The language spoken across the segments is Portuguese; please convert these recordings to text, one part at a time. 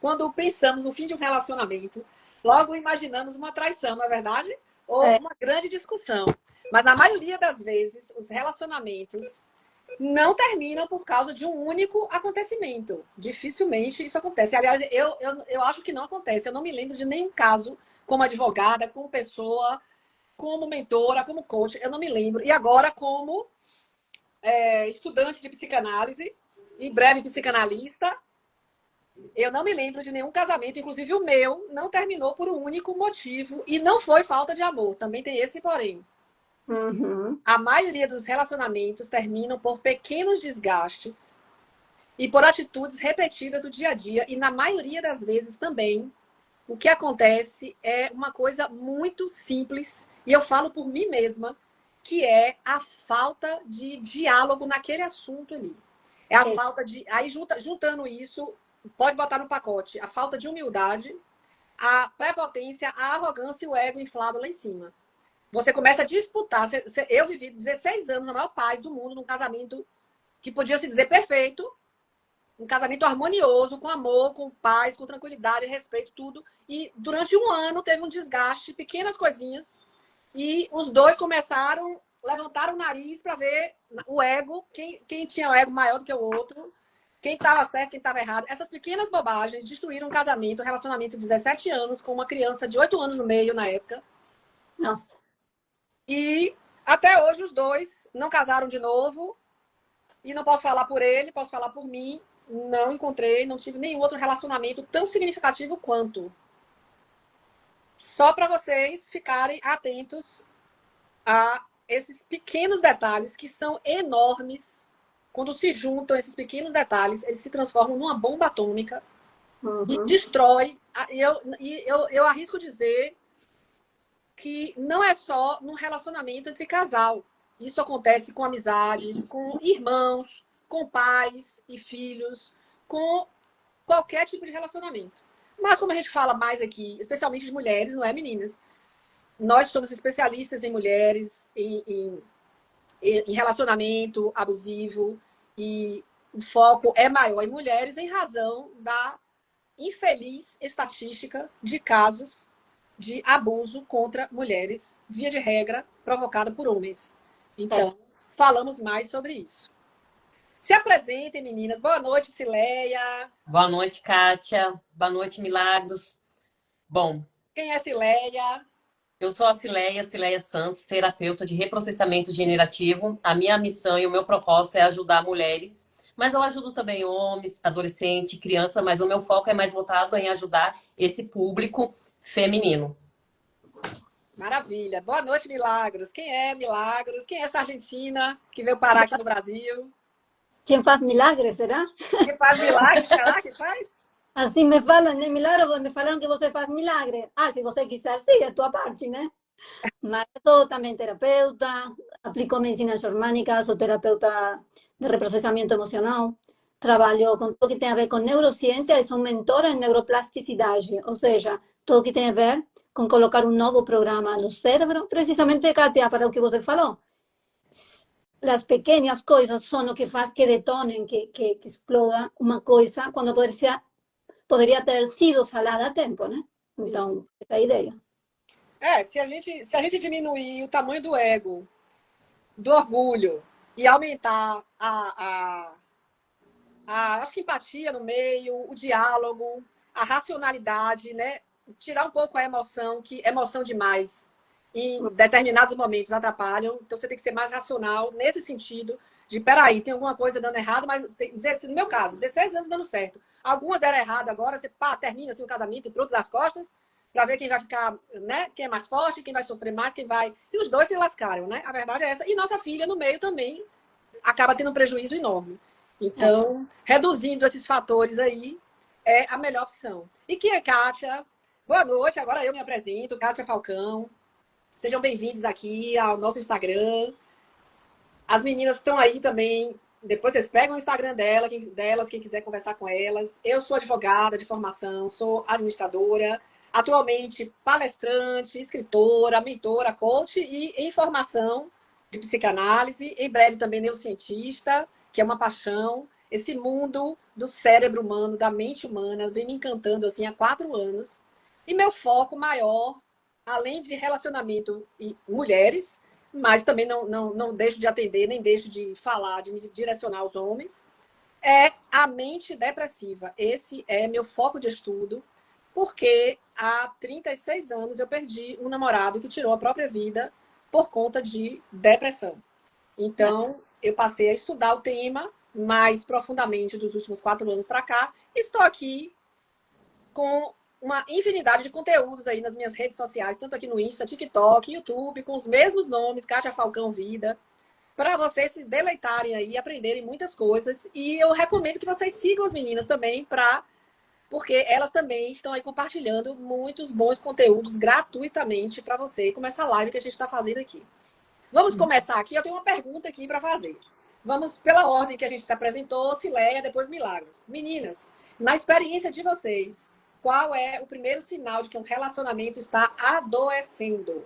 quando pensamos no fim de um relacionamento, logo imaginamos uma traição, não é verdade? Ou uma grande discussão. Mas na maioria das vezes, os relacionamentos não terminam por causa de um único acontecimento. Dificilmente isso acontece. Aliás, eu acho que não acontece. Eu não me lembro de nenhum caso como advogada, como pessoa, como mentora, como coach. Eu não me lembro. E agora, como estudante de psicanálise, em breve psicanalista, eu não me lembro de nenhum casamento, inclusive o meu, não terminou por um único motivo. E não foi falta de amor. Também tem esse porém. Uhum. A maioria dos relacionamentos terminam por pequenos desgastes e por atitudes repetidas do dia a dia. E na maioria das vezes também, o que acontece é uma coisa muito simples, e eu falo por mim mesma, que é a falta de diálogo naquele assunto ali. É a falta de. Aí, juntando isso, pode botar no pacote a falta de humildade, a prepotência, a arrogância e o ego inflado lá em cima. Você começa a disputar. Eu vivi 16 anos na maior paz do mundo, num casamento que podia se dizer perfeito, um casamento harmonioso, com amor, com paz, com tranquilidade, respeito, tudo. E durante um ano teve um desgaste, pequenas coisinhas, e os dois começaram, levantaram o nariz para ver o ego, quem tinha o ego maior do que o outro, quem estava certo, quem estava errado. Essas pequenas bobagens destruíram um casamento, um relacionamento de 17 anos, com uma criança de 8 anos no meio na época. Nossa. E até hoje os dois não casaram de novo. E não posso falar por ele, posso falar por mim. Não encontrei, não tive nenhum outro relacionamento tão significativo quanto. Só para vocês ficarem atentos a esses pequenos detalhes que são enormes. Quando se juntam esses pequenos detalhes, eles se transformam numa bomba atômica e destrói. Eu arrisco dizer que não é só num relacionamento entre casal. Isso acontece com amizades, com irmãos, com pais e filhos, com qualquer tipo de relacionamento. Mas como a gente fala mais aqui, especialmente de mulheres, não é, meninas? Nós somos especialistas em mulheres, em relacionamento abusivo, e o foco é maior em mulheres em razão da infeliz estatística de casos de abuso contra mulheres, via de regra, provocada por homens. Então, falamos mais sobre isso. Se apresentem, meninas. Boa noite, Cileia. Boa noite, Kátia. Boa noite, Milagros. Bom, Quem é Cileia? eu sou a Cileia Santos, terapeuta de reprocessamento generativo. A minha missão e o meu propósito é ajudar mulheres, mas eu ajudo também homens, adolescente, criança, mas o meu foco é mais voltado em ajudar esse público feminino. Maravilha. Boa noite, Milagros. Quem é Milagros? Quem é essa argentina que veio parar aqui no Brasil? ¿Quién faz milagres, será? Que faz milagre, será que faz? Assim me falam, né? Milagre, me falaram que você faz milagre. Ah, se você quiser, sim, é tua parte, né? Mas eu sou também terapeuta, aplico medicina germânica, sou terapeuta de reprocessamento emocional, trabalho com tudo que tem a ver com neurociência e sou mentora em neuroplasticidade, ou seja, tudo que tem a ver com colocar um novo programa no cérebro, precisamente, Kátia, para o que você falou. As pequenas coisas são o que faz que detonem, que exploda uma coisa quando poderia ter sido falada a tempo, né? Então, essa é a ideia. Se a gente diminuir o tamanho do ego, do orgulho, e aumentar acho que empatia no meio, o diálogo, a racionalidade, né? Tirar um pouco a emoção, que emoção demais em determinados momentos atrapalham. Então você tem que ser mais racional nesse sentido de, peraí, tem alguma coisa dando errado, mas no meu caso, 16 anos dando certo. Algumas deram errado agora, você termina assim, o casamento e pronto das costas, para ver quem vai ficar, né? Quem é mais forte, quem vai sofrer mais, quem vai. E os dois se lascaram, né? A verdade é essa. E nossa filha no meio também acaba tendo um prejuízo enorme. Então, reduzindo esses fatores aí é a melhor opção. E quem é Kátia? Boa noite, agora eu me apresento, Kátia Falcão. Sejam bem-vindos aqui ao nosso Instagram. As meninas estão aí também. Depois vocês pegam o Instagram delas, quem quiser conversar com elas. Eu sou advogada de formação, sou administradora, atualmente palestrante, escritora, mentora, coach e em formação de psicanálise. Em breve também neurocientista, que é uma paixão. esse mundo do cérebro humano, da mente humana, vem me encantando assim há 4 anos. E meu foco maior, além de relacionamento e mulheres, mas também não deixo de atender, nem deixo de falar, de me direcionar aos homens, é a mente depressiva. Esse é meu foco de estudo, porque há 36 anos eu perdi um namorado que tirou a própria vida por conta de depressão. Então, eu passei a estudar o tema mais profundamente dos últimos 4 anos para cá. Estou aqui com uma infinidade de conteúdos aí nas minhas redes sociais, tanto aqui no Insta, TikTok, YouTube, com os mesmos nomes, Kátia Falcão Vida, para vocês se deleitarem aí, aprenderem muitas coisas. E eu recomendo que vocês sigam as meninas também, porque elas também estão aí compartilhando muitos bons conteúdos gratuitamente para você, como essa live que a gente está fazendo aqui. Vamos começar aqui. Eu tenho uma pergunta aqui para fazer. Vamos pela ordem que a gente se apresentou, Cileia, depois Milagros. Meninas, na experiência de vocês, qual é o primeiro sinal de que um relacionamento está adoecendo?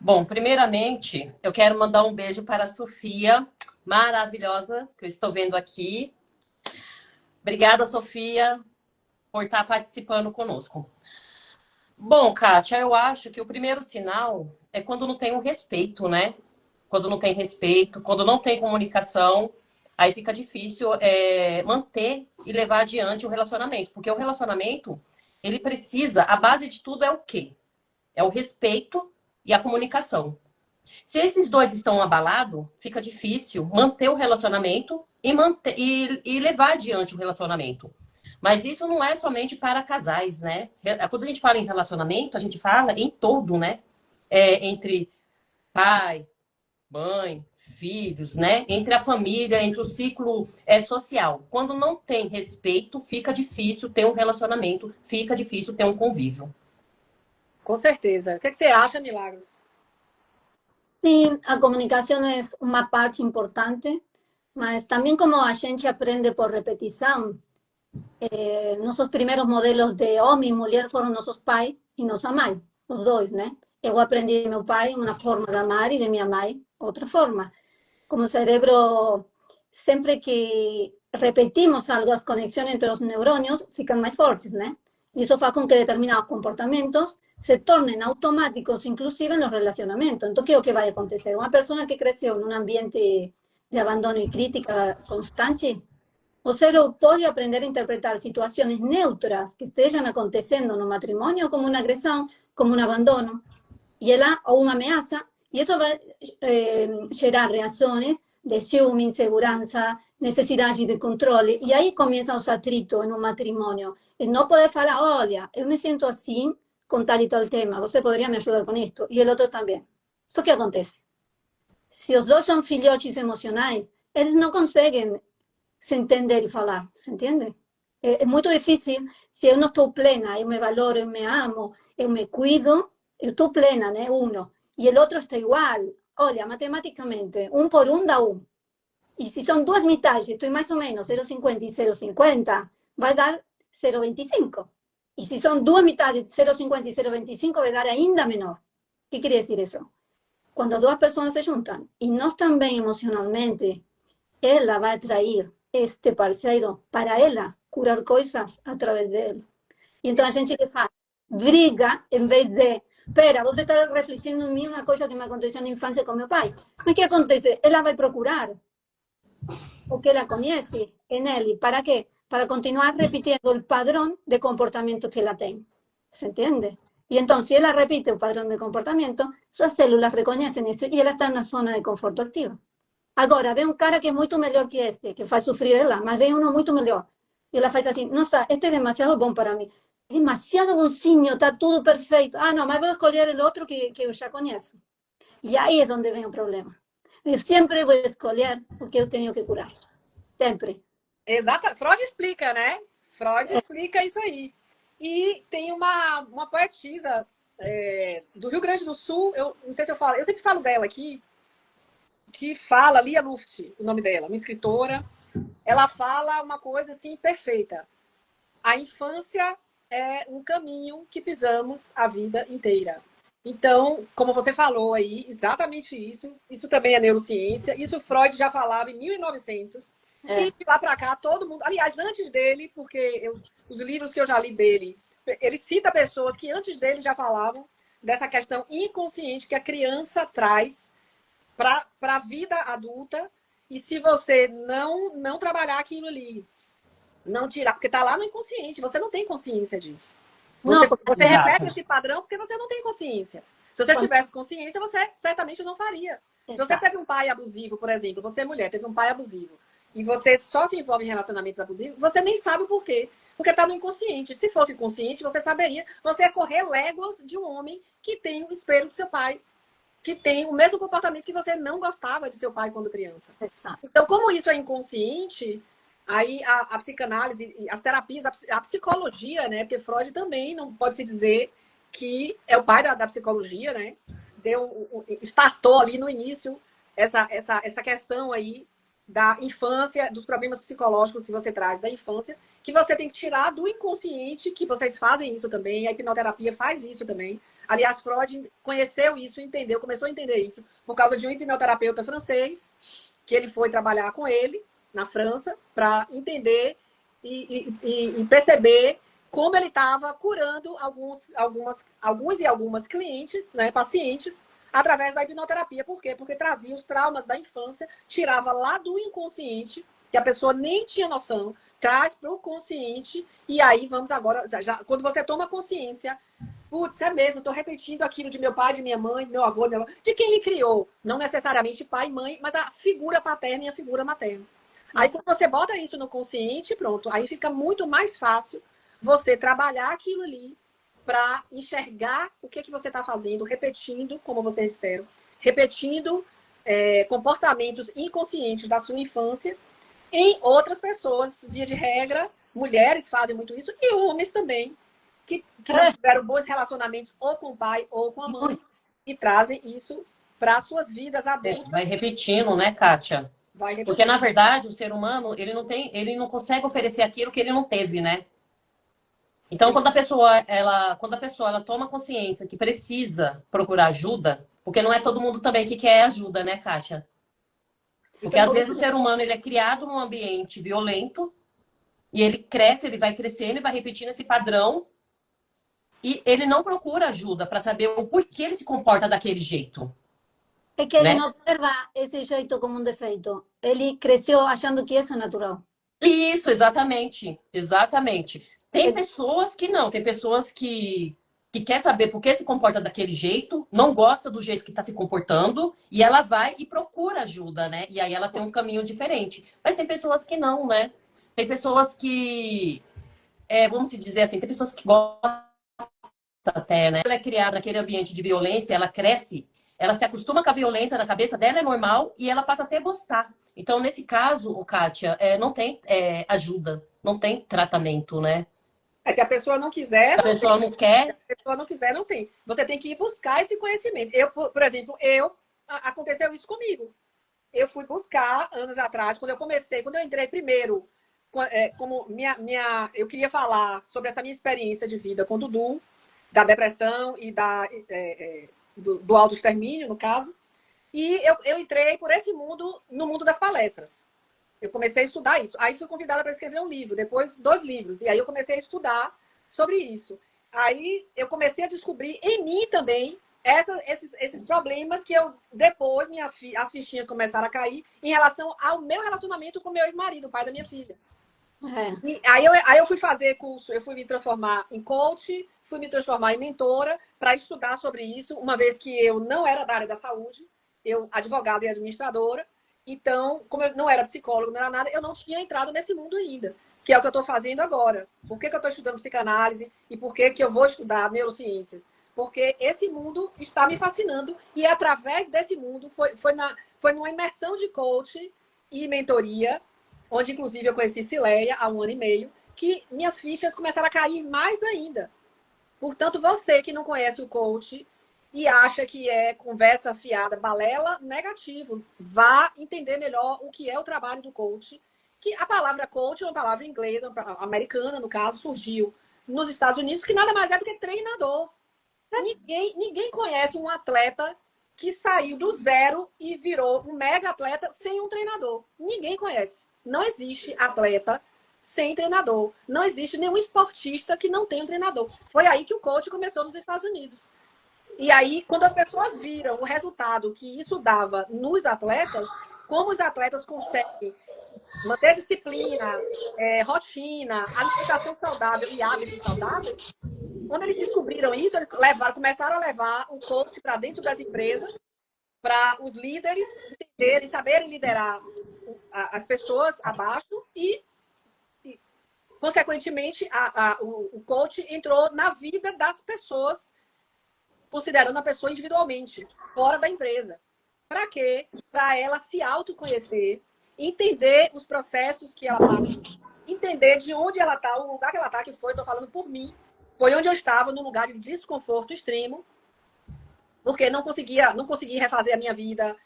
Bom, primeiramente, eu quero mandar um beijo para a Sofia, maravilhosa, que eu estou vendo aqui. Obrigada, Sofia, por estar participando conosco. Bom, Kátia, eu acho que o primeiro sinal é quando não tem um respeito, né? Quando não tem respeito, quando não tem comunicação, aí fica difícil manter e levar adiante o relacionamento. Porque o relacionamento, ele precisa, a base de tudo é o quê? É o respeito e a comunicação. Se esses dois estão abalados, fica difícil manter o relacionamento e levar adiante o relacionamento. Mas isso não é somente para casais, né? Quando a gente fala em relacionamento, a gente fala em todo, né? Entre pai, mãe, filhos, né? Entre a família, entre o ciclo social. Quando não tem respeito, fica difícil ter um relacionamento, fica difícil ter um convívio. Com certeza. O que você acha, Milagros? Sim, a comunicação é uma parte importante, mas também como a gente aprende por repetição, nossos primeiros modelos de homem e mulher foram nossos pais e nossa mãe, os dois, né? Eu aprendi de meu pai uma forma de amar e de minha mãe outra forma. Como o cérebro, sempre que repetimos algo, as conexões entre os neurônios ficam mais fortes, né? E isso faz com que determinados comportamentos se tornem automáticos, inclusive nos relacionamentos. Então, o que é o que vai acontecer? Uma pessoa que cresceu num ambiente de abandono e crítica constante, o cérebro pode aprender a interpretar situações neutras que estejam acontecendo no matrimônio como uma agressão, como um abandono, ou uma ameaça, e isso vai gerar reações de ciúme, insegurança, necessidade de controle, e aí começam os atritos em um matrimônio. E não poder falar, olha, eu me sinto assim com tal e tal tema, você poderia me ajudar com isto? E o outro também. Isso que acontece? Se os dois são filhotes emocionais, eles não conseguem se entender e falar, se entende? É muito difícil. Se eu não estou plena, eu me valoro, eu me amo, eu me cuido, eu estou plena, né? Uno. E o outro está igual. Olha, matematicamente, 1 por 1 dá 1. E se são duas metades, estou mais ou menos 0,50 e 0,50, vai dar 0,25. E se são duas metades, 0,50 e 0,25, vai dar ainda menor. O que quer dizer isso? Quando duas pessoas se juntam e não estão bem emocionalmente, ela vai atrair este parceiro para ela curar coisas através dele. E então a gente que faz? Briga em vez de, espera, você está refletindo em mim uma coisa que me aconteceu na infância com meu pai. Mas o que acontece? Ela vai procurar o que ela conhece nele. ¿Para quê? Para continuar repetindo o padrão de comportamento que ela tem. ¿Se entende? E então, se ela repite o padrão de comportamento, suas células reconhecem isso e ela está na zona de conforto activa. Agora, vem um cara que é muito melhor que este, que faz sofrer ela, mas vem um muito melhor. E ela faz assim, nossa, este é demasiado bom para mim. É demasiado bonzinho, está tudo perfeito. Ah, não, mas vou escolher o outro que eu já conheço. E aí é onde vem o problema. Eu sempre vou escolher o que eu tenho que curar. Sempre. Exato. Freud explica, né? Freud explica isso aí. E tem uma poetisa do Rio Grande do Sul, eu não sei se eu falo, eu sempre falo dela aqui, que fala, Lia Luft, o nome dela, uma escritora, ela fala uma coisa assim perfeita. A infância é um caminho que pisamos a vida inteira. Então, como você falou aí, exatamente isso. Isso também é neurociência. Isso Freud já falava em 1900. E de lá para cá, todo mundo... Aliás, antes dele, porque os livros que eu já li dele, ele cita pessoas que antes dele já falavam dessa questão inconsciente que a criança traz para a vida adulta. E se você não trabalhar aquilo ali, não tirar... Porque está lá no inconsciente, você não tem consciência disso. Você repete esse padrão porque você não tem consciência. Se você tivesse consciência, você certamente não faria. Se você teve um pai abusivo, por exemplo, você é mulher, teve um pai abusivo, e você só se envolve em relacionamentos abusivos, você nem sabe o porquê. Porque está no inconsciente. Se fosse inconsciente, você saberia. Você ia correr léguas de um homem que tem o espelho do seu pai, que tem o mesmo comportamento que você não gostava de seu pai quando criança. Então, como isso é inconsciente... Aí a psicanálise, as terapias, a psicologia, né? Porque Freud também não pode se dizer que é o pai da psicologia, né? Startou ali no início essa questão aí da infância, dos problemas psicológicos que você traz da infância, que você tem que tirar do inconsciente, que vocês fazem isso também, a hipnoterapia faz isso também. Aliás, Freud conheceu isso, entendeu, começou a entender isso por causa de um hipnoterapeuta francês, que ele foi trabalhar com ele na França, para entender e perceber como ele estava curando algumas clientes, né, pacientes, através da hipnoterapia. Por quê? Porque trazia os traumas da infância, tirava lá do inconsciente, que a pessoa nem tinha noção, traz para o consciente, e aí vamos agora... quando você toma consciência, putz, é mesmo, estou repetindo aquilo de meu pai, de minha mãe, de meu avô, de quem ele criou. Não necessariamente pai e mãe, mas a figura paterna e a figura materna. Aí, quando você bota isso no consciente, pronto, aí fica muito mais fácil você trabalhar aquilo ali para enxergar o que você está fazendo, repetindo, como vocês disseram, repetindo comportamentos inconscientes da sua infância em outras pessoas, via de regra, mulheres fazem muito isso, e homens também, que não tiveram bons relacionamentos ou com o pai ou com a mãe, e trazem isso para as suas vidas adultas. Vai repetindo, né, Kátia? Porque, na verdade, o ser humano, ele não consegue oferecer aquilo que ele não teve, né? Então, quando a pessoa ela toma consciência que precisa procurar ajuda, porque não é todo mundo também que quer ajuda, né, Kátia? Porque, às vezes, o ser humano, ele é criado num ambiente violento, e ele cresce, ele vai crescendo e vai repetindo esse padrão, e ele não procura ajuda para saber o porquê ele se comporta daquele jeito. É que ele não observa esse jeito como um defeito. Ele cresceu achando que isso é natural. Isso, exatamente. Exatamente. Tem pessoas que não, tem pessoas que quer saber por que se comporta daquele jeito, não gosta do jeito que está se comportando, e ela vai e procura ajuda, né? E aí ela tem um caminho diferente. Mas tem pessoas que não, né? Tem pessoas que, vamos dizer assim, tem pessoas que gostam até, né? Ela é criada naquele ambiente de violência, ela cresce, ela se acostuma com a violência na cabeça dela, é normal, e ela passa até a gostar. Então, nesse caso, Kátia, não tem ajuda, não tem tratamento, né? Se a pessoa não quiser... Se a pessoa não quer... Se a pessoa não quiser, não tem. Você tem que ir buscar esse conhecimento. Por exemplo, aconteceu isso comigo. Eu fui buscar, anos atrás, quando eu entrei primeiro, como eu queria falar sobre essa minha experiência de vida com o Dudu, da depressão e do autoextermínio, no caso. E eu entrei por esse mundo, no mundo das palestras. Eu comecei a estudar isso. Aí fui convidada para escrever um livro, depois 2 livros. E aí eu comecei a estudar sobre isso. Aí eu comecei a descobrir em mim também esses problemas que eu depois, as fichinhas começaram a cair em relação ao meu relacionamento com meu ex-marido, o pai da minha filha. E aí eu fui fazer curso, eu fui me transformar em coach, fui me transformar em mentora para estudar sobre isso, uma vez que eu não era da área da saúde, eu advogada e administradora. Então, como eu não era psicólogo, não era nada, eu não tinha entrado nesse mundo ainda, que é o que eu estou fazendo agora. Por que eu estou estudando psicanálise e por que eu vou estudar neurociências? Porque esse mundo está me fascinando e através desse mundo foi numa imersão de coach e mentoria, onde inclusive eu conheci Cileia há 1 ano e meio, que minhas fichas começaram a cair mais ainda. Portanto, você que não conhece o coach e acha que é conversa fiada, balela, negativo. Vá entender melhor o que é o trabalho do coach. Que a palavra coach é uma palavra inglesa, americana, no caso, surgiu nos Estados Unidos, que nada mais é do que treinador. Ninguém conhece um atleta que saiu do zero e virou um mega atleta sem um treinador. Ninguém conhece. Não existe atleta sem treinador. Não existe nenhum esportista que não tenha um treinador. Foi aí que o coach começou nos Estados Unidos. E aí, quando as pessoas viram o resultado que isso dava nos atletas, como os atletas conseguem manter disciplina, rotina, alimentação saudável e hábitos saudáveis, quando eles descobriram isso, eles começaram a levar o coach para dentro das empresas, para os líderes entenderem, saberem liderar as pessoas abaixo e consequentemente, o coach entrou na vida das pessoas, considerando a pessoa individualmente, fora da empresa. Para quê? Para ela se autoconhecer, entender os processos que ela passa, entender de onde ela está, o lugar que ela está, que foi, estou falando por mim, foi onde eu estava, num lugar de desconforto extremo, porque não consegui refazer a minha vida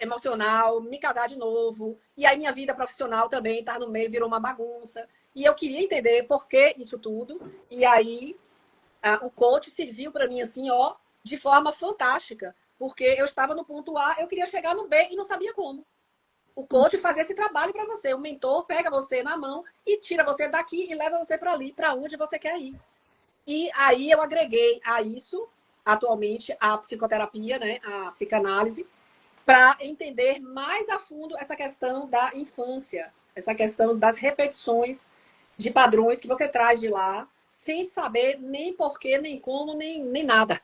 emocional, me casar de novo, e aí minha vida profissional também estar no meio, virou uma bagunça. E eu queria entender por que isso tudo, e aí o coach serviu para mim assim, ó, de forma fantástica, porque eu estava no ponto A, eu queria chegar no B e não sabia como. O coach faz esse trabalho para você, o mentor pega você na mão e tira você daqui e leva você para ali, para onde você quer ir. E aí eu agreguei a isso, atualmente, a psicoterapia, né, a psicanálise, para entender mais a fundo essa questão da infância, essa questão das repetições de padrões que você traz de lá, sem saber nem porquê, nem como, nem nada.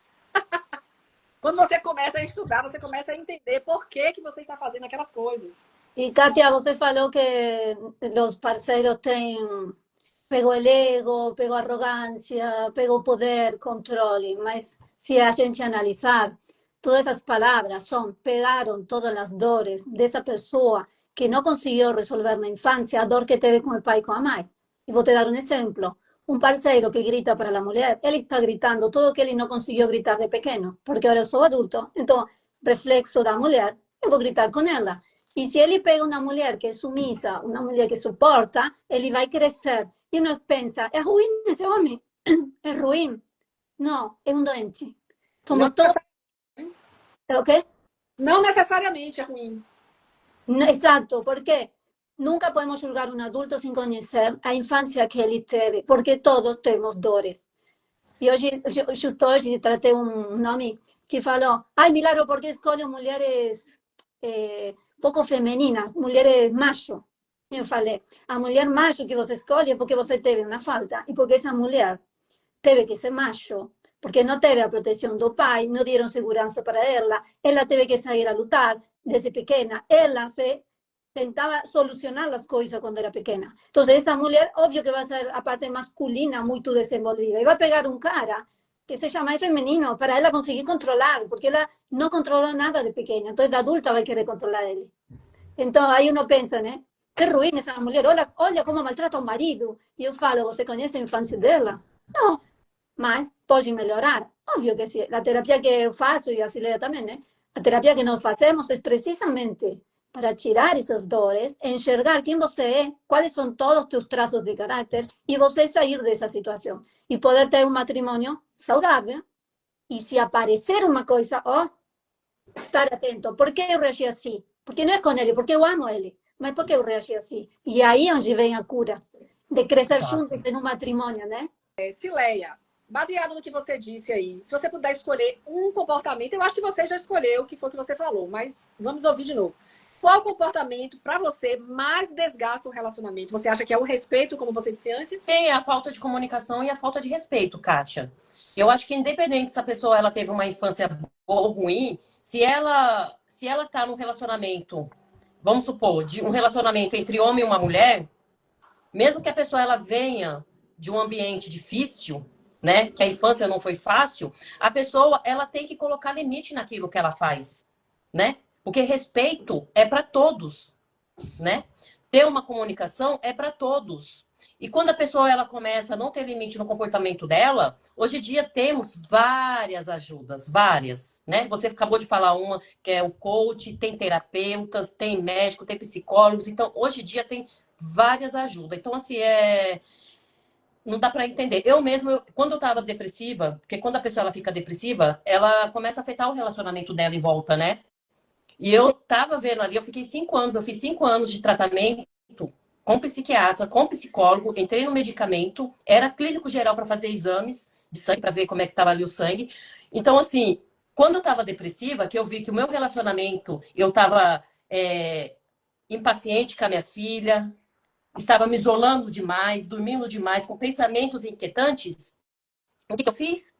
Quando você começa a estudar, você começa a entender por que você está fazendo aquelas coisas. E, Kátia, você falou que os parceiros têm pegou o ego, pegou a arrogância, pegou o poder, controle, mas se a gente analisar, todas essas palavras pegaram todas as dores dessa pessoa que não conseguiu resolver na infância, a dor que teve com o pai e com a mãe. E vou te dar um exemplo. Um parceiro que grita para a mulher, ele está gritando tudo que ele não conseguiu gritar de pequeno, porque agora eu sou adulto, então, reflexo da mulher, eu vou gritar com ela. E se ele pega uma mulher que é sumisa, uma mulher que suporta, ele vai crescer. E uno pensa, é ruim esse homem? É ruim? Não, é um doente. Somos todos... ¿É o quê? Não necessariamente é ruim. No, exato, porque nunca podemos julgar um adulto sem conhecer a infância que ele teve, porque todos temos dores. E hoje, justo hoje, tratei um nome que falou, ai, Milagro, por que escolhe mulheres pouco femininas, mulheres macho? Eu falei, a mulher macho que você escolhe é porque você teve uma falta, e porque essa mulher teve que ser macho, porque não teve a proteção do pai, não deram segurança para ela teve que sair a lutar desde pequena, ela se tentava solucionar as coisas quando era pequena. Então, essa mulher, óbvio que vai ser a parte masculina muito desenvolvida, e vai pegar um cara que seja mais feminino para ela conseguir controlar, porque ela não controlou nada de pequena, então, de adulta vai querer controlar ele. Então, aí uno pensa, né? Que ruim essa mulher, olha como maltrata o marido. E eu falo, você conhece a infância dela? Não, mas pode melhorar. Óbvio que sim. A terapia que eu faço, e a Cileia também, né? A terapia que nós fazemos é precisamente para tirar essas dores, enxergar quem você é, quais são todos os teus traços de caráter, e você sair dessa situação. E poder ter um matrimônio saudável. E se aparecer uma coisa, ó, estar atento. Por que eu reagi assim? Porque não é com ele, porque eu amo ele. Mas por que eu reagi assim? E aí é onde vem a cura. De crescer juntos em um matrimônio, né? Cileia, baseado no que você disse aí, se você puder escolher um comportamento, eu acho que você já escolheu o que foi que você falou, mas vamos ouvir de novo. Qual comportamento, para você, mais desgasta o relacionamento? Você acha que é o respeito, como você disse antes? Sim, a falta de comunicação e a falta de respeito, Kátia. Eu acho que independente se a pessoa ela teve uma infância boa ou ruim, se ela tá num relacionamento, vamos supor, de um relacionamento entre homem e uma mulher, mesmo que a pessoa ela venha de um ambiente difícil, né, que a infância não foi fácil, a pessoa ela tem que colocar limite naquilo que ela faz, né? Porque respeito é para todos, né? Ter uma comunicação é para todos. E quando a pessoa ela começa a não ter limite no comportamento dela, hoje em dia temos várias ajudas, várias, né? Você acabou de falar uma, que é o coach, tem terapeutas, tem médico, tem psicólogos. Então, hoje em dia tem várias ajudas. Então, assim, não dá para entender. Eu mesmo, quando eu estava depressiva, porque quando a pessoa ela fica depressiva, ela começa a afetar o relacionamento dela em volta, né? E eu tava vendo ali, eu fiquei 5 anos, eu fiz 5 anos de tratamento com psiquiatra, com psicólogo, entrei no medicamento, era clínico geral para fazer exames de sangue, para ver como é que tava ali o sangue. Então, assim, quando eu tava depressiva, que eu vi que o meu relacionamento, eu tava impaciente com a minha filha, estava me isolando demais, dormindo demais, com pensamentos inquietantes, o que eu fiz?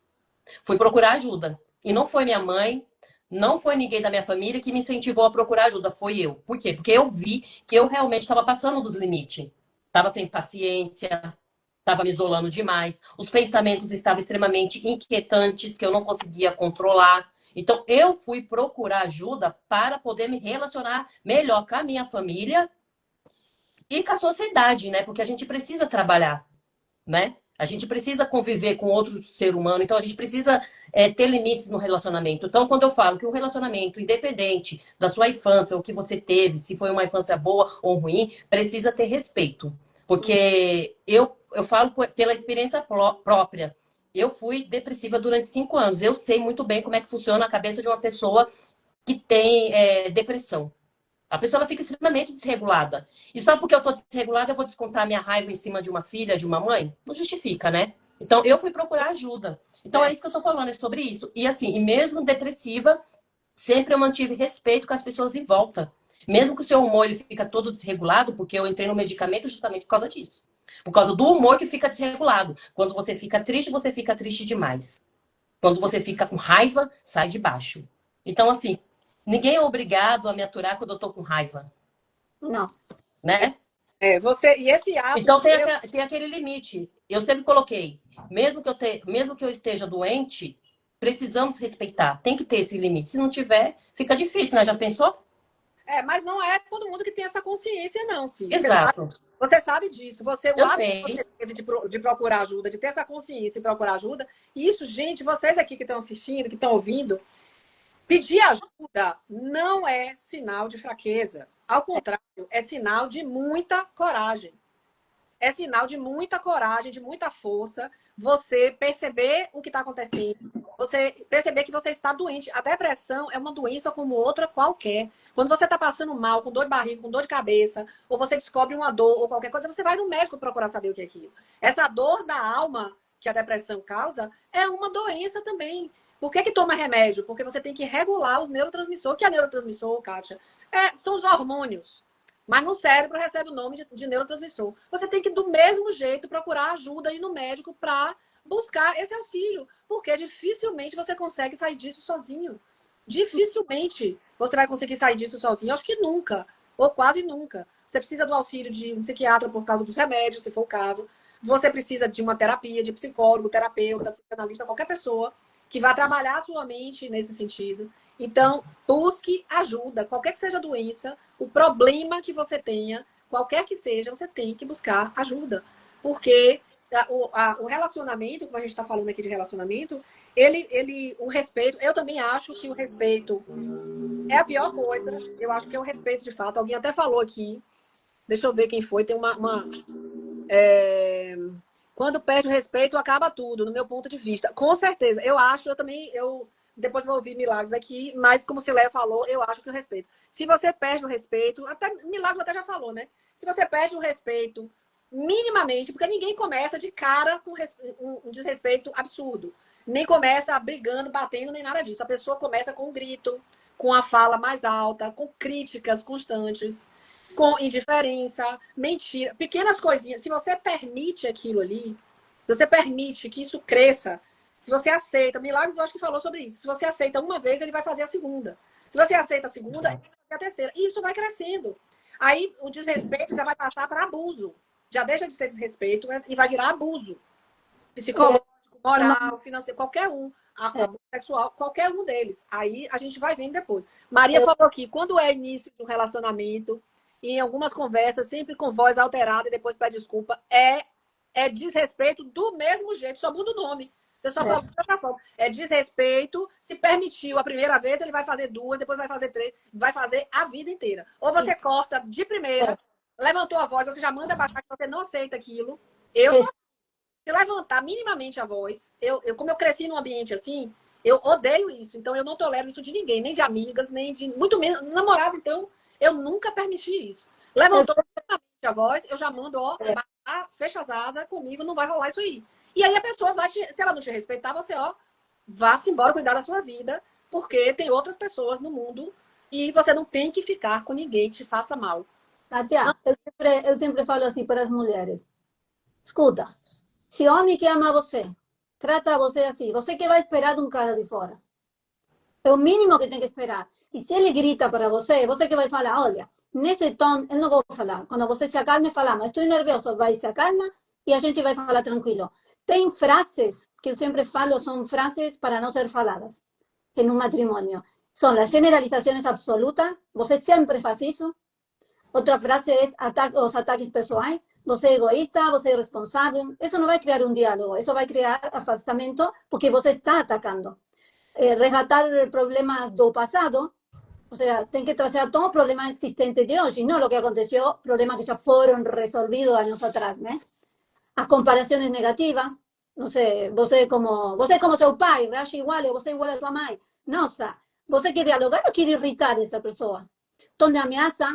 Fui procurar ajuda. E não foi minha mãe, não foi ninguém da minha família que me incentivou a procurar ajuda, foi eu. Por quê? Porque eu vi que eu realmente estava passando dos limites. Estava sem paciência, estava me isolando demais, os pensamentos estavam extremamente inquietantes, que eu não conseguia controlar. Então, eu fui procurar ajuda para poder me relacionar melhor com a minha família e com a sociedade, né? Porque a gente precisa trabalhar, né? A gente precisa conviver com outro ser humano, então a gente precisa ter limites no relacionamento. Então, quando eu falo que o relacionamento, independente da sua infância, o que você teve, se foi uma infância boa ou ruim, precisa ter respeito. Porque eu falo pela experiência própria. Eu fui depressiva durante 5 anos. Eu sei muito bem como é que funciona a cabeça de uma pessoa que tem depressão. A pessoa ela fica extremamente desregulada. E só porque eu tô desregulada, eu vou descontar minha raiva em cima de uma filha, de uma mãe? Não justifica, né? Então, eu fui procurar ajuda. Então, é isso que eu tô falando, é sobre isso. E assim, e mesmo depressiva, sempre eu mantive respeito com as pessoas em volta. Mesmo que o seu humor ele fica todo desregulado, porque eu entrei no medicamento justamente por causa disso. Por causa do humor que fica desregulado. Quando você fica triste demais. Quando você fica com raiva, sai de baixo. Então, assim, ninguém é obrigado a me aturar quando eu tô com raiva, Não. né? E esse ato Então seu, tem aquele limite. Eu sempre coloquei, mesmo que eu esteja doente, precisamos respeitar. Tem que ter esse limite. Se não tiver, fica difícil, né? Já pensou? mas não é todo mundo que tem essa consciência, não, Cis. Exato. Você sabe disso. O Eu ato que sei. você teve de procurar ajuda, de ter essa consciência e procurar ajuda, e isso, gente, vocês aqui que estão assistindo, que estão ouvindo, pedir ajuda não é sinal de fraqueza. Ao contrário, é sinal de muita coragem. É sinal de muita coragem, de muita força, você perceber o que está acontecendo, você perceber que você está doente. A depressão é uma doença como outra qualquer. Quando você está passando mal, com dor de barriga, com dor de cabeça, ou você descobre uma dor ou qualquer coisa, você vai no médico procurar saber o que é aquilo. Essa dor da alma que a depressão causa é uma doença também. Por que toma remédio? Porque você tem que regular os neurotransmissores. O que é neurotransmissor, Kátia? São os hormônios. Mas no cérebro recebe o nome de neurotransmissor. Você tem que, do mesmo jeito, procurar ajuda aí no médico para buscar esse auxílio. Porque dificilmente você consegue sair disso sozinho. Dificilmente você vai conseguir sair disso sozinho. Acho que nunca, ou quase nunca. Você precisa do auxílio de um psiquiatra por causa dos remédios, se for o caso. Você precisa de uma terapia, de psicólogo, terapeuta, psicanalista, qualquer pessoa que vá trabalhar a sua mente nesse sentido. Então, busque ajuda, qualquer que seja a doença, o problema que você tenha, qualquer que seja, você tem que buscar ajuda. Porque o relacionamento, como a gente está falando aqui de relacionamento, o respeito, eu também acho que o respeito é a pior coisa. Eu acho que é o respeito de fato. Alguém até falou aqui, deixa eu ver quem foi, tem quando perde o respeito, acaba tudo, no meu ponto de vista. Com certeza. Depois vou ouvir Milagres aqui, mas como Cileia falou, eu acho que o respeito. Se você perde o respeito, até Milagres até já falou, né? Se você perde o respeito minimamente, porque ninguém começa de cara com um desrespeito absurdo. Nem começa brigando, batendo, nem nada disso. A pessoa começa com um grito, com a fala mais alta, com críticas constantes, com indiferença, mentira, pequenas coisinhas. Se você permite aquilo ali, se você permite que isso cresça, se você aceita, Milagres eu acho que falou sobre isso. Se você aceita uma vez, ele vai fazer a segunda. Se você aceita a segunda, ele vai fazer a terceira. E isso vai crescendo. Aí o desrespeito já vai passar para abuso. Já deixa de ser desrespeito e vai virar abuso. Psicológico, moral, financeiro, qualquer um. Abuso sexual, qualquer um deles. Aí a gente vai vendo depois. Maria falou aqui, quando é início de um relacionamento, e em algumas conversas, sempre com voz alterada e depois pede desculpa, é desrespeito do mesmo jeito, só muda o nome. Você só fala de outra forma. É desrespeito. Se permitiu a primeira vez, ele vai fazer duas, depois vai fazer três, vai fazer a vida inteira. Ou você corta de primeira, levantou a voz, você já manda baixar que você não aceita aquilo. Eu se levantar minimamente a voz, como eu cresci num ambiente assim, eu odeio isso. Então, eu não tolero isso de ninguém, nem de amigas, nem de... Muito menos namorado, então, eu nunca permiti isso. Levantou minimamente a voz, eu já mando, ó, fecha as asas, comigo não vai rolar isso aí. E aí a pessoa vai se ela não te respeitar, você, ó, vá-se embora cuidar da sua vida, porque tem outras pessoas no mundo e você não tem que ficar com ninguém que te faça mal. Katia, eu sempre falo assim para as mulheres. Escuta, se o homem que ama você, trata você assim, você que vai esperar de um cara de fora. É o mínimo que tem que esperar. E se ele grita para você, você que vai falar, olha, nesse tom, eu não vou falar. Quando você se acalme, falamos, estou nervioso, vai se acalma e a gente vai falar tranquilo. Tem frases que eu sempre falo, são frases para não ser faladas em um matrimônio. São as generalizações absolutas, você sempre faz isso. Outra frase é os ataques pessoais. Você é egoísta, você é irresponsável. Isso não vai criar um diálogo, isso vai criar afastamento porque você está atacando. Resgatar problemas do passado, o sea, tem que trazer todos os problemas existentes de hoje, não o que aconteceu, problemas que já foram resolvidos anos atrás, né? As comparações negativas, não sei, você como seu pai, reage igual, ou você é igual a sua mãe. Nossa, você quer dialogar ou quer irritar essa pessoa? Tom de ameaça,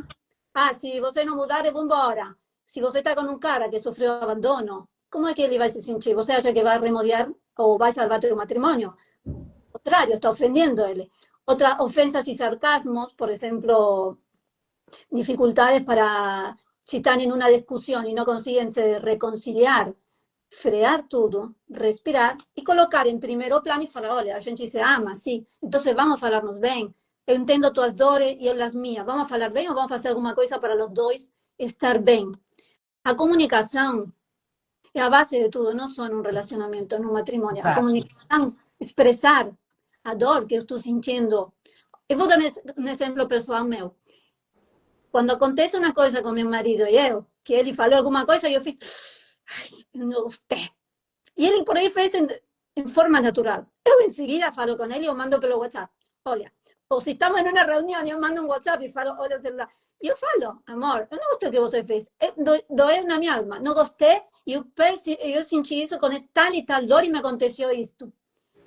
se você não mudar, eu vou embora. Se você está com um cara que sofreu abandono, como é que ele vai se sentir? Você acha que vai remediar ou vai salvar teu matrimônio? Ao contrário, está ofendendo ele. Otras ofensas y sarcasmos, por ejemplo, dificultades para, si están en una discusión y no consiguen se reconciliar, frear todo, respirar y colocar en primer plano y falar, olha, a gente se ama, sí, entonces vamos a falarnos bem. Eu entendo tuas dores e eu as minhas. Vamos a falar bem ou vamos fazer alguma coisa para os dois estar bem? A comunicação é a base de tudo, não só num relacionamento, num matrimônio. Exato. A comunicação, expressar a dor que eu estou sentindo. Eu vou dar um exemplo pessoal meu. Quando acontece uma coisa com meu marido e eu, que ele falou alguma coisa, eu fiz, ai, eu não gostei. E ele por aí fez em forma natural. Eu em seguida falo com ele, eu mando pelo WhatsApp. Olha, ou se estamos em uma reunião, eu mando um WhatsApp e falo, olha o celular. E eu falo, amor, eu não gostei do que você fez. Doeu na minha alma. Não gostei e eu senti isso com tal e tal dor e me aconteceu isto.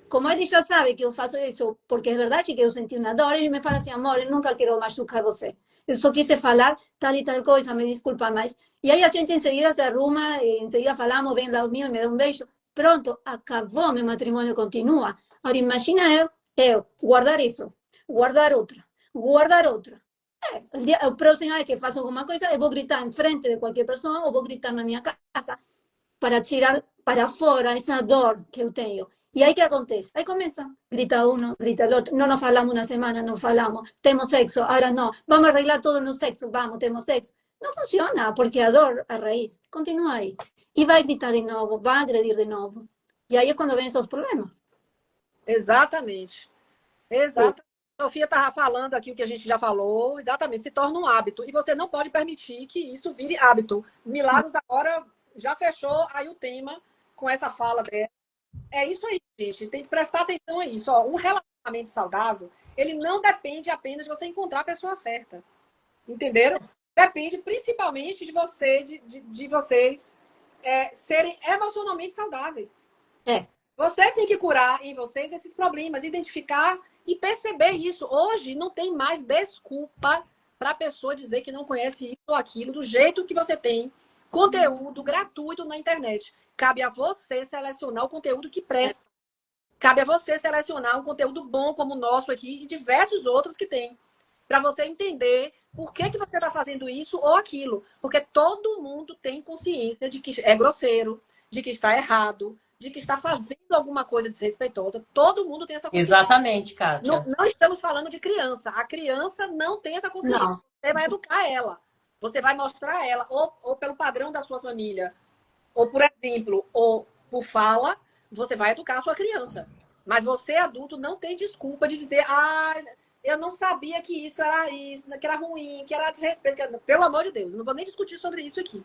Como ele já sabe que eu faço isso, porque é verdade que eu senti uma dor, ele me fala assim, amor, eu nunca quero machucar você. Eu só quis falar tal e tal coisa, me desculpa mais. E aí a gente em seguida se arruma, e em seguida falamos, vem lá o meu e me dá um beijo. Pronto, acabou, meu matrimônio continua. Agora imagina eu guardar isso, guardar outra. O próximo vez que faço alguma coisa, eu vou gritar em frente de qualquer pessoa ou vou gritar na minha casa para tirar para fora essa dor que eu tenho. E aí o que acontece? Aí começa, grita um, grita o outro, não nos falamos uma semana, não falamos, temos sexo, agora não, vamos arreglar tudo no sexo, vamos, temos sexo. Não funciona, porque a dor, a raiz, continua aí. E vai gritar de novo, vai agredir de novo. E aí é quando vem os problemas. Exatamente. Exatamente. A Sofia estava falando aqui o que a gente já falou, exatamente, se torna um hábito. E você não pode permitir que isso vire hábito. Milagros agora já fechou aí o tema com essa fala dela. É isso aí, gente. Tem que prestar atenção a isso. Ó, um relacionamento saudável, ele não depende apenas de você encontrar a pessoa certa. Entenderam? Depende principalmente de você, de vocês serem emocionalmente saudáveis. Vocês têm que curar em vocês esses problemas, identificar e perceber isso. Hoje não tem mais desculpa para a pessoa dizer que não conhece isso ou aquilo do jeito que você tem conteúdo gratuito na internet. Cabe a você selecionar o conteúdo que presta. Cabe a você selecionar um conteúdo bom como o nosso aqui e diversos outros que tem. Para você entender por que você está fazendo isso ou aquilo. Porque todo mundo tem consciência de que é grosseiro, de que está errado, de que está fazendo alguma coisa desrespeitosa. Todo mundo tem essa consciência. Exatamente, Kátia. Não estamos falando de criança. A criança não tem essa consciência. Não. Você vai educar ela. Você vai mostrar ela, ou pelo padrão da sua família, ou por exemplo, ou por fala, você vai educar a sua criança. Mas você, adulto, não tem desculpa de dizer, eu não sabia que isso, que era ruim, que era desrespeito. Pelo amor de Deus, não vou nem discutir sobre isso aqui.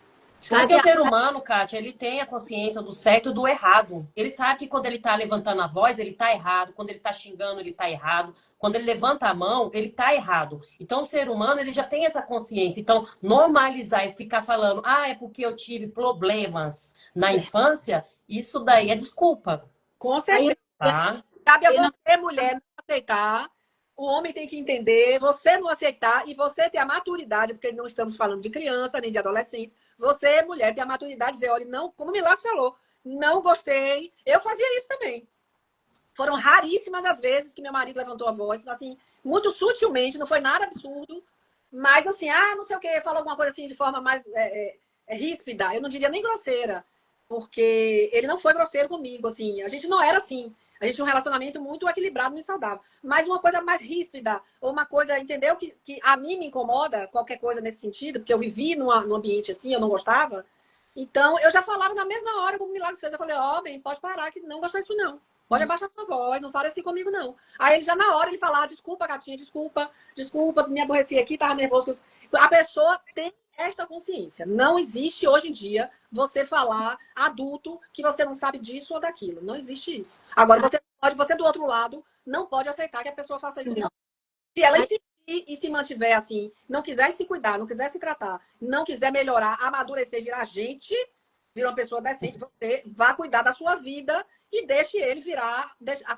Porque o ser humano, Kátia, ele tem a consciência do certo e do errado. Ele sabe que quando ele tá levantando a voz, ele tá errado. Quando ele tá xingando, ele tá errado. Quando ele levanta a mão, ele tá errado. Então, o ser humano, ele já tem essa consciência. Então, normalizar e ficar falando, é porque eu tive problemas na infância, isso daí é desculpa. Com certeza. Tá? Cabe a você, mulher, não aceitar. O homem tem que entender, você não aceitar e você ter a maturidade, porque não estamos falando de criança nem de adolescente. Você, mulher, ter a maturidade de dizer, olha, não, como o Milagre falou, não gostei. Eu fazia isso também. Foram raríssimas as vezes que meu marido levantou a voz, assim, muito sutilmente, não foi nada absurdo, mas assim, não sei o quê, falou alguma coisa assim de forma mais ríspida. Eu não diria nem grosseira, porque ele não foi grosseiro comigo, assim. A gente não era assim. A gente tinha um relacionamento muito equilibrado, muito saudável. Mas uma coisa mais ríspida, ou uma coisa, entendeu? Que a mim me incomoda, qualquer coisa nesse sentido, porque eu vivi num ambiente assim, eu não gostava. Então, eu já falava na mesma hora, como o Milagres fez. Eu falei, bem, pode parar, que não gostei disso, não. Pode abaixar sua voz, não fale assim comigo, não. Aí ele já na hora, ele fala, desculpa, gatinha, desculpa, me aborreci aqui, tava nervoso. A pessoa tem esta consciência. Não existe hoje em dia você falar adulto que você não sabe disso ou daquilo. Não existe isso. Agora, você do outro lado não pode aceitar que a pessoa faça isso. Não. Se ela insistir e se mantiver assim, não quiser se cuidar, não quiser se tratar, não quiser melhorar, amadurecer, virar gente, virar uma pessoa decente, você vá cuidar da sua vida e deixe ele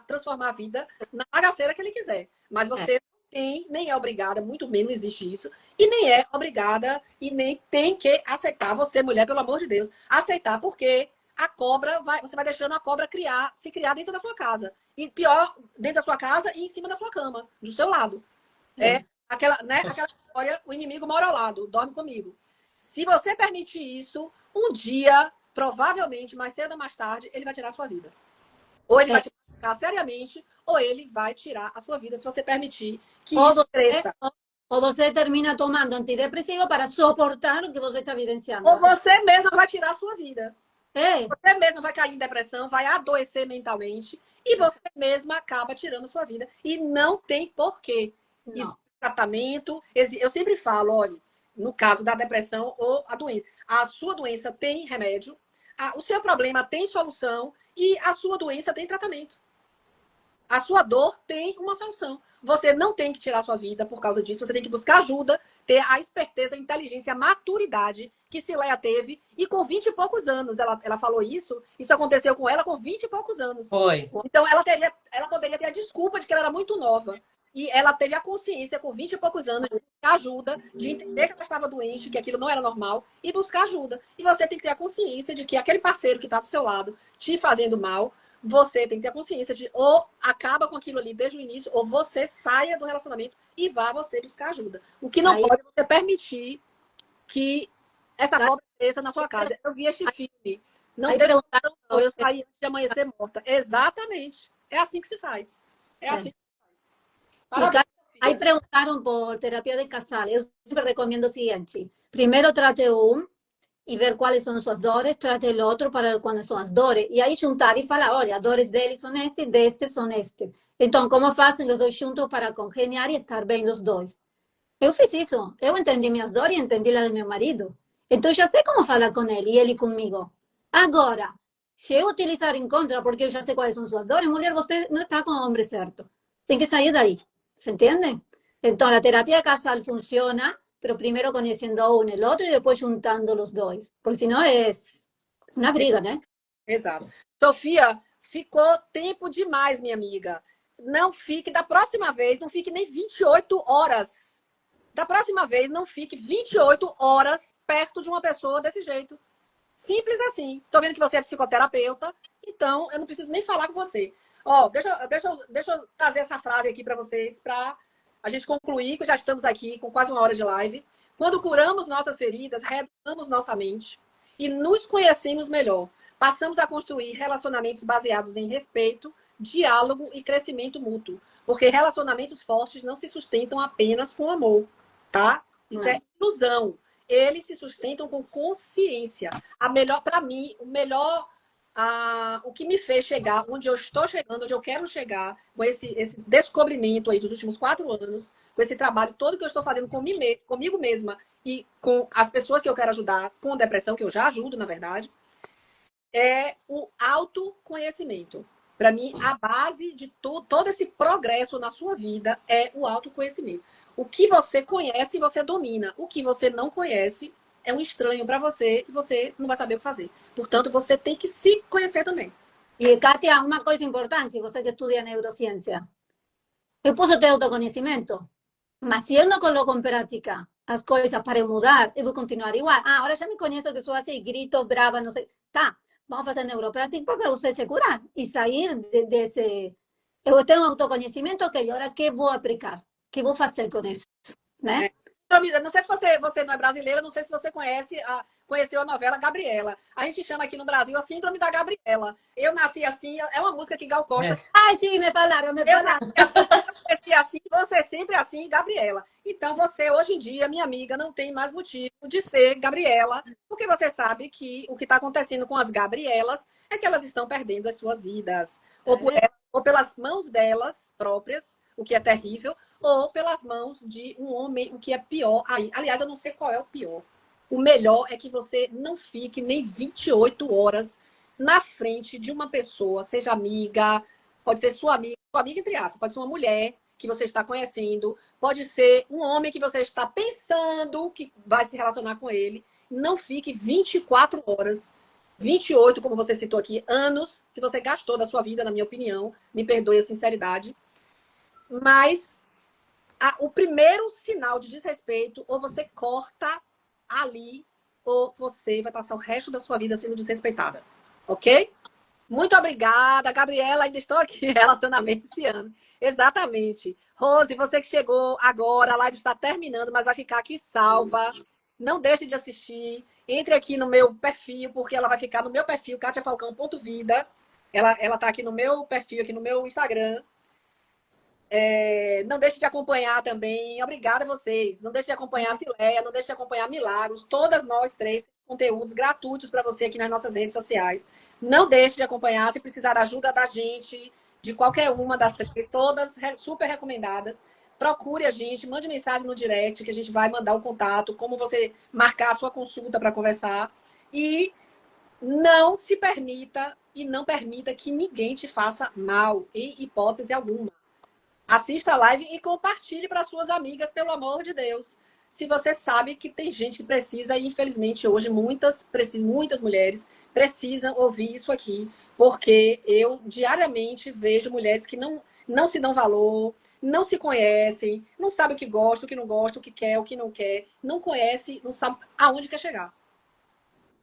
transformar a vida na bagaceira que ele quiser. Mas você nem é obrigada, muito menos existe isso, e nem é obrigada e nem tem que aceitar, você, mulher, pelo amor de Deus, aceitar, porque a cobra você vai deixando a cobra se criar dentro da sua casa. E pior, dentro da sua casa e em cima da sua cama, do seu lado. Aquela história, o inimigo mora ao lado, dorme comigo. Se você permitir isso, um dia, provavelmente, mais cedo ou mais tarde, ele vai tirar a sua vida. Ou ele vai te machucar seriamente, ou ele vai tirar a sua vida, se você permitir que isso cresça. Ou você termina tomando antidepressivo para suportar o que você está vivenciando. Ou você mesma vai tirar a sua vida. Você mesma vai cair em depressão, vai adoecer mentalmente, e você mesma acaba tirando a sua vida. E não tem porquê. Existe tratamento. Eu sempre falo, olha, no caso da depressão ou a doença, a sua doença tem remédio, o seu problema tem solução e a sua doença tem tratamento. A sua dor tem uma solução. Você não tem que tirar a sua vida por causa disso. Você tem que buscar ajuda, ter a esperteza, a inteligência, a maturidade que Cileia teve. E com 20 e poucos anos, ela falou isso. Isso aconteceu com ela com 20 e poucos anos. Foi. Então, ela poderia ter a desculpa de que ela era muito nova. E ela teve a consciência com 20 e poucos anos de buscar ajuda, de entender que ela estava doente, que aquilo não era normal, e buscar ajuda. E você tem que ter a consciência de que aquele parceiro que está do seu lado te fazendo mal, você tem que ter a consciência de ou acaba com aquilo ali desde o início, ou você saia do relacionamento e vá você buscar ajuda. O que não pode é você permitir que essa cobra cresça na sua casa. Eu vi este filme. Não deu não, eu saí antes de amanhecer morta. Exatamente. É assim que se faz. É assim que se faz. Ahí preguntaron por terapia de casal. Yo siempre recomiendo lo siguiente. Primero trate un y ver cuáles son sus dores, trate el otro para ver cuáles son las dores. Y ahí juntar y falar, olha, as dores dele son este, de este son este. Então, como fazem os dois juntos para congeniar e estar bem os dois? Eu fiz isso. Eu entendi minhas dores e entendi a do meu marido. Então, já sei como falar com ele e ele comigo. Agora, se eu utilizar em contra, porque eu já sei quais são suas dores, mulher, você não está com o homem certo. Tem que sair daí. ¿Se entiende? Entonces, la terapia casal funciona, pero primero conociendo uno el otro y después juntando los dos. Porque si no es una briga, né? Exato. Sofia, ficou tempo demais, minha amiga. Não fique, da próxima vez, não fique nem 28 horas. Da próxima vez, não fique 28 horas perto de uma pessoa desse jeito. Simples assim. Tô vendo que você é psicoterapeuta, então eu não preciso nem falar com você. Deixa eu trazer essa frase aqui para vocês, para a gente concluir, que já estamos aqui com quase uma hora de live. Quando curamos nossas feridas, reeducamos nossa mente e nos conhecemos melhor. Passamos a construir relacionamentos baseados em respeito, diálogo e crescimento mútuo. Porque relacionamentos fortes não se sustentam apenas com amor, tá? Isso é ilusão. Eles se sustentam com consciência. Para mim, o que me fez chegar onde eu estou chegando, onde eu quero chegar, com esse descobrimento aí dos últimos 4 anos, com esse trabalho todo que eu estou fazendo comigo mesma e com as pessoas que eu quero ajudar com depressão, que eu já ajudo, na verdade, é o autoconhecimento. Para mim, a base de todo esse progresso na sua vida é o autoconhecimento. O que você conhece, você domina. O que você não conhece é um estranho para você e você não vai saber o que fazer. Portanto, você tem que se conhecer também. E, Kátia, uma coisa importante, você que estudia neurociência. Eu posso ter autoconhecimento, mas se eu não coloco em prática as coisas para eu mudar, eu vou continuar igual. Ah, agora já me conheço que sou assim, grito, brava, não sei. Tá, vamos fazer neuroprática para você se curar e sair desse... Eu tenho autoconhecimento, ok, agora que vou aplicar? Que vou fazer com isso? Né? Não sei se você não é brasileira, não sei se você conheceu a novela Gabriela. A gente chama aqui no Brasil a Síndrome da Gabriela. Eu nasci assim, é uma música que Gal Costa... Ai, sim, me falaram. Eu nasci assim, você sempre assim, Gabriela. Então, você, hoje em dia, minha amiga, não tem mais motivo de ser Gabriela, porque você sabe que o que está acontecendo com as Gabrielas é que elas estão perdendo as suas vidas. Ou pelas mãos delas próprias, o que é terrível, ou pelas mãos de um homem, o que é pior. Aliás, eu não sei qual é o pior. O melhor é que você não fique nem 28 horas na frente de uma pessoa, seja amiga, pode ser sua amiga entre aspas, pode ser uma mulher que você está conhecendo, pode ser um homem que você está pensando que vai se relacionar com ele. Não fique 24 horas, 28, como você citou aqui, anos que você gastou da sua vida, na minha opinião. Me perdoe a sinceridade. Mas o primeiro sinal de desrespeito, ou você corta ali, ou você vai passar o resto da sua vida sendo desrespeitada. Ok? Muito obrigada, Gabriela. Ainda estou aqui em relacionamento esse ano. Exatamente. Rose, você que chegou agora, a live está terminando, mas vai ficar aqui salva. Não deixe de assistir. Entre aqui no meu perfil, porque ela vai ficar no meu perfil, katiafalcão.vida. Ela está aqui no meu perfil, aqui no meu Instagram. Não deixe de acompanhar também. Obrigada a vocês. Não deixe de acompanhar a Cileia, não deixe de acompanhar Milagros. Todas nós três temos conteúdos gratuitos para você aqui nas nossas redes sociais. Não deixe de acompanhar. Se precisar da ajuda da gente, de qualquer uma das três, todas super recomendadas. Procure a gente, mande mensagem no direct, que a gente vai mandar o contato, como você marcar a sua consulta para conversar. E não se permita e não permita que ninguém te faça mal, em hipótese alguma. Assista a live e compartilhe para suas amigas, pelo amor de Deus. Se você sabe que tem gente que precisa, e infelizmente hoje muitas mulheres precisam ouvir isso aqui, porque eu diariamente vejo mulheres que não se dão valor, não se conhecem, não sabem o que gosta, o que não gosta, o que quer, o que não quer, não conhece, não sabe aonde quer chegar.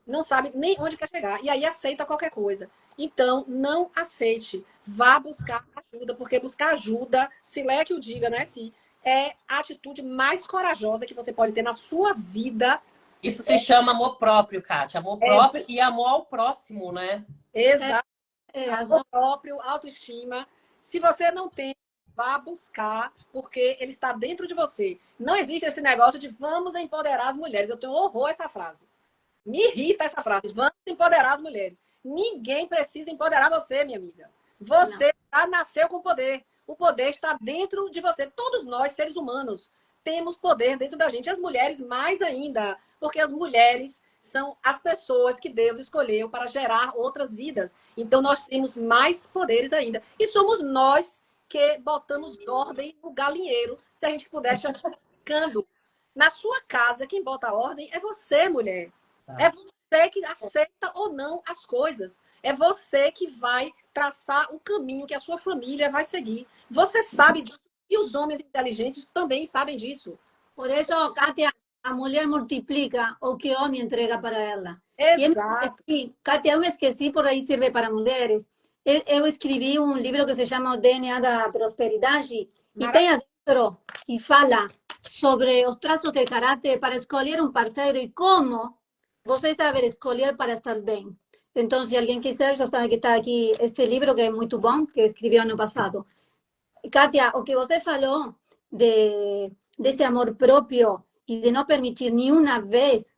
Não sabe nem onde quer chegar. E aí aceita qualquer coisa. Então, não aceite. Vá buscar ajuda, porque buscar ajuda, se é que o diga, né, se é a atitude mais corajosa que você pode ter na sua vida. Isso se chama amor próprio, Kátia. Amor próprio e amor ao próximo, né? Exato. Amor próprio, autoestima. Se você não tem, vá buscar, porque ele está dentro de você. Não existe esse negócio de vamos empoderar as mulheres. Eu tenho horror a essa frase. Me irrita essa frase. Vamos empoderar as mulheres. Ninguém precisa empoderar você, minha amiga. Você já nasceu com poder. O poder está dentro de você. Todos nós, seres humanos, temos poder dentro da gente. As mulheres mais ainda. Porque as mulheres são as pessoas que Deus escolheu para gerar outras vidas. Então, nós temos mais poderes ainda. E somos nós que botamos ordem no galinheiro. Se a gente pudesse ficando. Na sua casa, quem bota a ordem é você, mulher. É você que aceita ou não as coisas. É você que vai traçar o caminho que a sua família vai seguir. Você sabe disso. E os homens inteligentes também sabem disso. Por isso, Kátia, a mulher multiplica o que o homem entrega para ela. Exato. Kátia, eu me esqueci, por aí serve para mulheres. Eu escrevi um livro que se chama O DNA da Prosperidade. E tem adentro, e fala sobre os traços de caráter para escolher um parceiro e como você saber escolher para estar bem. Então, se alguém quiser, já sabe que está aqui este livro, que é muito bom, que escrevi ano passado. Kátia, o que você falou desse amor próprio e de não permitir nenhuma vez,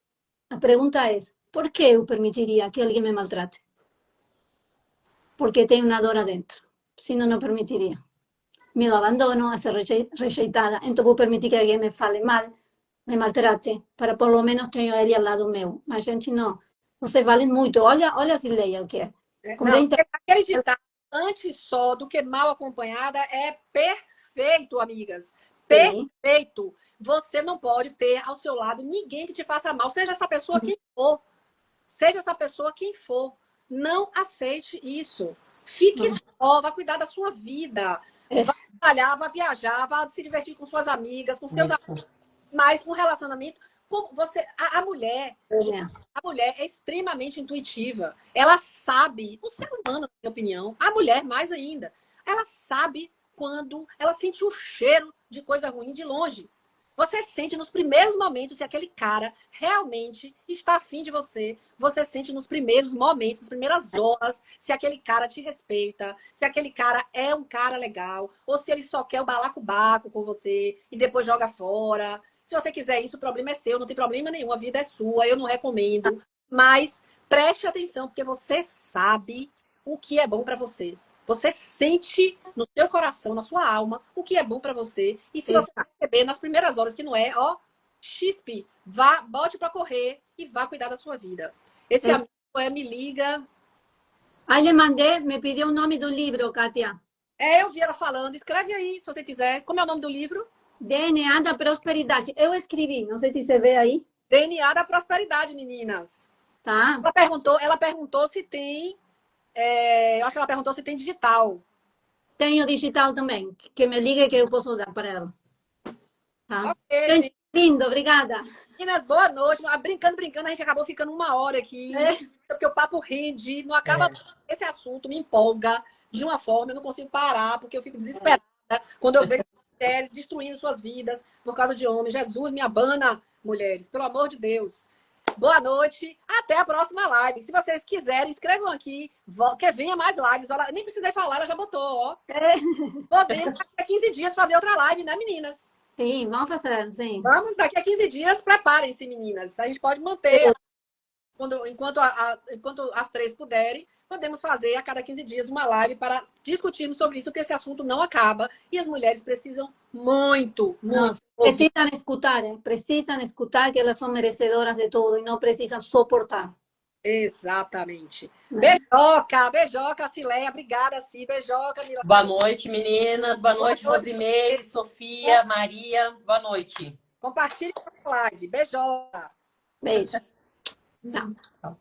a pergunta é, por que eu permitiria que alguém me maltrate? Porque tem uma dor adentro. Senão, não permitiria. Medo ao abandono, a ser rejeitada. Então, vou permitir que alguém me fale mal, me maltrate, para por lo menos tenho ele ao lado meu. Mas, gente, não. Vocês valem muito. Olha a Cileia, o que é. Com Não, 30 aquele ditado, antes só do que mal acompanhada, é perfeito, amigas. sim. Perfeito. Você não pode ter ao seu lado ninguém que te faça mal, seja essa pessoa quem for. Seja essa pessoa quem for. Não aceite isso. Fique só, vá cuidar da sua vida. Vá trabalhar, vá viajar, vá se divertir com suas amigas, com seus Isso. amigos. Mas um relacionamento, como você, a mulher, É. a mulher é extremamente intuitiva. Ela sabe, o ser humano, na minha opinião, a mulher mais ainda, ela sabe quando ela sente o cheiro de coisa ruim de longe. Você sente nos primeiros momentos se aquele cara realmente está afim de você. Você sente nos primeiros momentos, nas primeiras horas, se aquele cara te respeita, se aquele cara é um cara legal, ou se ele só quer o balacobaco com você e depois joga fora. Se você quiser isso, o problema é seu, não tem problema nenhum, a vida é sua, eu não recomendo. Mas preste atenção, porque você sabe o que é bom para você. Você sente no seu coração, na sua alma, o que é bom para você. E se você perceber nas primeiras horas que não é, ó, chispe, vá, bote para correr e vá cuidar da sua vida. Esse amigo me liga. Aí le mandei, me pediu o nome do livro, Kátia. Eu vi ela falando, escreve aí, se você quiser. Como é o nome do livro? DNA da Prosperidade. Eu escrevi, não sei se você vê aí. DNA da Prosperidade, meninas. Tá? Ela perguntou se tem. Eu acho que ela perguntou se tem digital. Tenho digital também. Que me ligue que eu posso dar para ela. Tá? Ok, Gente, lindo, obrigada. meninas, boa noite. Brincando, a gente acabou ficando 1 hora aqui. Porque o papo rende, não acaba. Esse assunto me empolga de uma forma, eu não consigo parar, porque eu fico desesperada quando eu vejo mulheres destruindo suas vidas por causa de homens. Jesus, me abana, mulheres, pelo amor de Deus. Boa noite, até a próxima live. Se vocês quiserem, escrevam aqui, que venha mais lives. Ela, nem precisei falar, ela já botou, ó. Podemos daqui a 15 dias fazer outra live, né, meninas? Sim, vamos fazer, sim. Vamos, daqui a 15 dias, preparem-se, meninas. A gente pode manter, enquanto as 3 puderem, podemos fazer a cada 15 dias uma live para discutirmos sobre isso, porque esse assunto não acaba e as mulheres precisam muito, muito. Precisam escutar que elas são merecedoras de tudo e não precisam suportar. Exatamente. Beijoca, Cileia. Obrigada, Ci. Beijoca, Mila. Boa noite, meninas. Boa noite, Rosimeire, Sofia, Maria. Boa noite. Compartilhe a live. Beijoca. Beijo. Tchau.